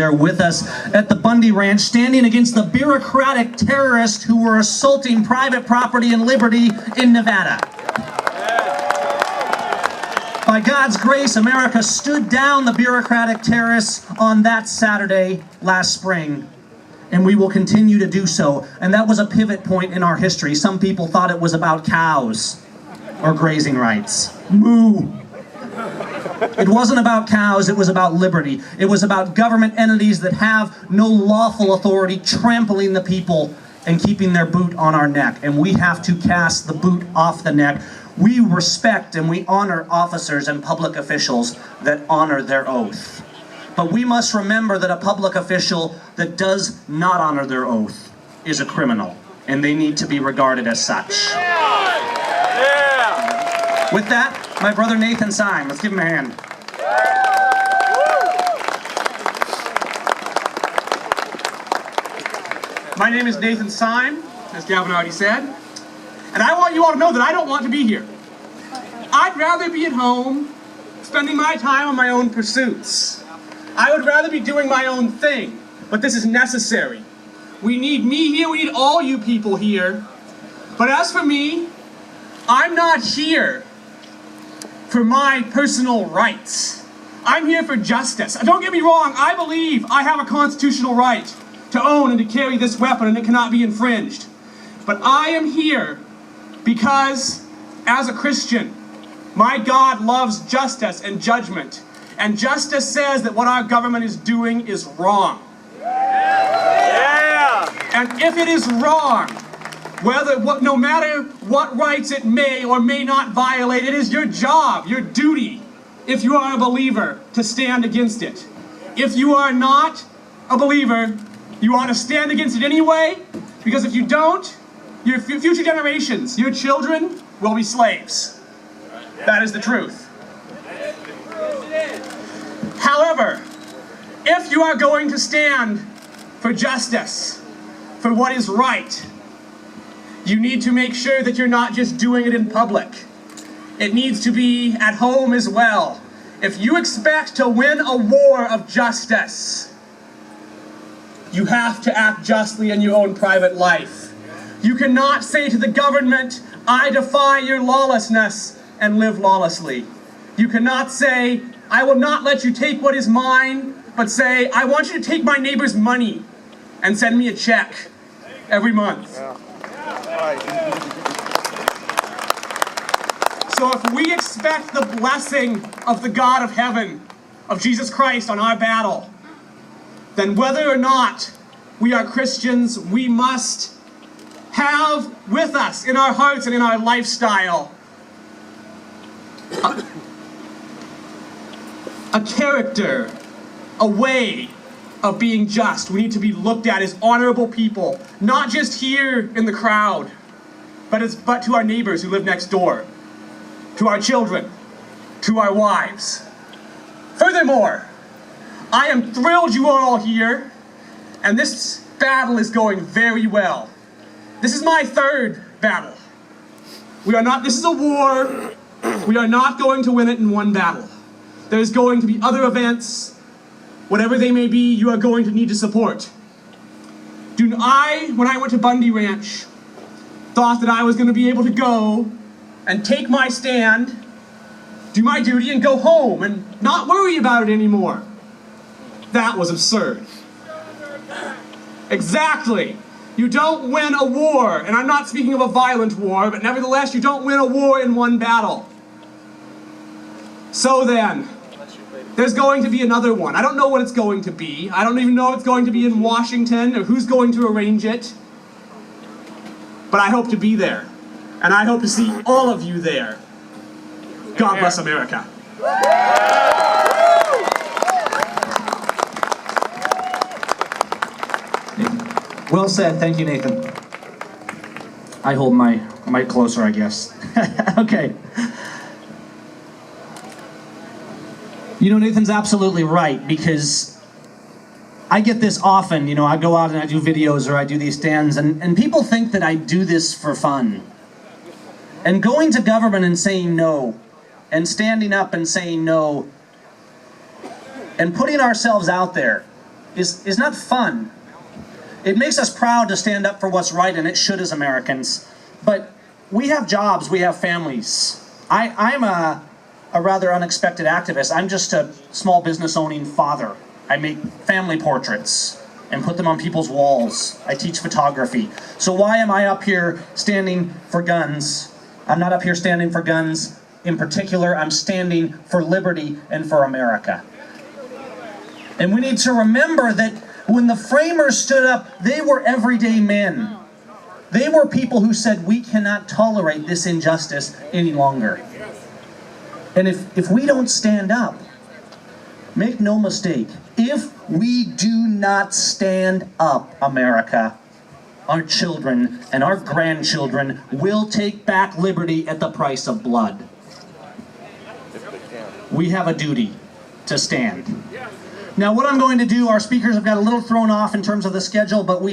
there with us at the Bundy Ranch, standing against the bureaucratic terrorists who were assaulting private property and liberty in Nevada. By God's grace, America stood down the bureaucratic terrorists on that Saturday last spring, and we will continue to do so. And that was a pivot point in our history. Some people thought it was about cows or grazing rights. Moo! It wasn't about cows, it was about liberty. It was about government entities that have no lawful authority trampling the people and keeping their boot on our neck. And we have to cast the boot off the neck. We respect and we honor officers and public officials that honor their oath. But we must remember that a public official that does not honor their oath is a criminal, and they need to be regarded as such. With that, my brother Nathan Seim. Let's give him a hand. My name is Nathan Seim, as Gavin already said, and I want you all to know that I don't want to be here. I'd rather be at home, spending my time on my own pursuits. I would rather be doing my own thing, but this is necessary. We need me here, we need all you people here. But as for me, I'm not here for my personal rights. I'm here for justice. Don't get me wrong, I believe I have a constitutional right to own and to carry this weapon, and it cannot be infringed. But I am here because, as a Christian, my God loves justice and judgment. And justice says that what our government is doing is wrong. Yeah. And if it is wrong, no matter what rights it may or may not violate, it is your job, your duty, if you are a believer, to stand against it. If you are not a believer, you ought to stand against it anyway, because if you don't, your future generations, your children, will be slaves. That is the truth. However, if you are going to stand for justice, for what is right, you need to make sure that you're not just doing it in public. It needs to be at home as well. If you expect to win a war of justice, you have to act justly in your own private life. You cannot say to the government, I defy your lawlessness, and live lawlessly. You cannot say, I will not let you take what is mine, but say, I want you to take my neighbor's money and send me a check every month. Yeah. So if we expect the blessing of the God of heaven, of Jesus Christ on our battle, then whether or not we are Christians, we must have with us in our hearts and in our lifestyle a character, a way of being just. We need to be looked at as honorable people, not just here in the crowd, but to our neighbors who live next door, to our children, to our wives. Furthermore, I am thrilled you are all here, and this battle is going very well. This is my third battle. This is a war. We are not going to win it in one battle. There's going to be other events, whatever they may be, you are going to need to support. When I went to Bundy Ranch, thought that I was going to be able to go and take my stand, do my duty, and go home and not worry about it anymore. That was absurd. Exactly. You don't win a war, and I'm not speaking of a violent war, but nevertheless, you don't win a war in one battle. So then, there's going to be another one. I don't know what it's going to be. I don't even know if it's going to be in Washington or who's going to arrange it. But I hope to be there. And I hope to see all of you there. God bless America. Well said. Thank you, Nathan. I hold my mic closer, I guess. Okay. You know, Nathan's absolutely right, because I get this often. You know, I go out and I do videos or I do these stands, and people think that I do this for fun. And going to government and saying no, and standing up and saying no, and putting ourselves out there is not fun. It makes us proud to stand up for what's right, and it should as Americans. But we have jobs, we have families. I'm a rather unexpected activist. I'm just a small business owning father. I make family portraits and put them on people's walls. I teach photography. So why am I up here standing for guns? I'm not up here standing for guns in particular. I'm standing for liberty and for America. And we need to remember that when the framers stood up, they were everyday men. They were people who said, we cannot tolerate this injustice any longer. And if we don't stand up, make no mistake, if we do not stand up, America, our children and our grandchildren will take back liberty at the price of blood. We have a duty to stand. Now what I'm going to do, our speakers have got a little thrown off in terms of the schedule, but we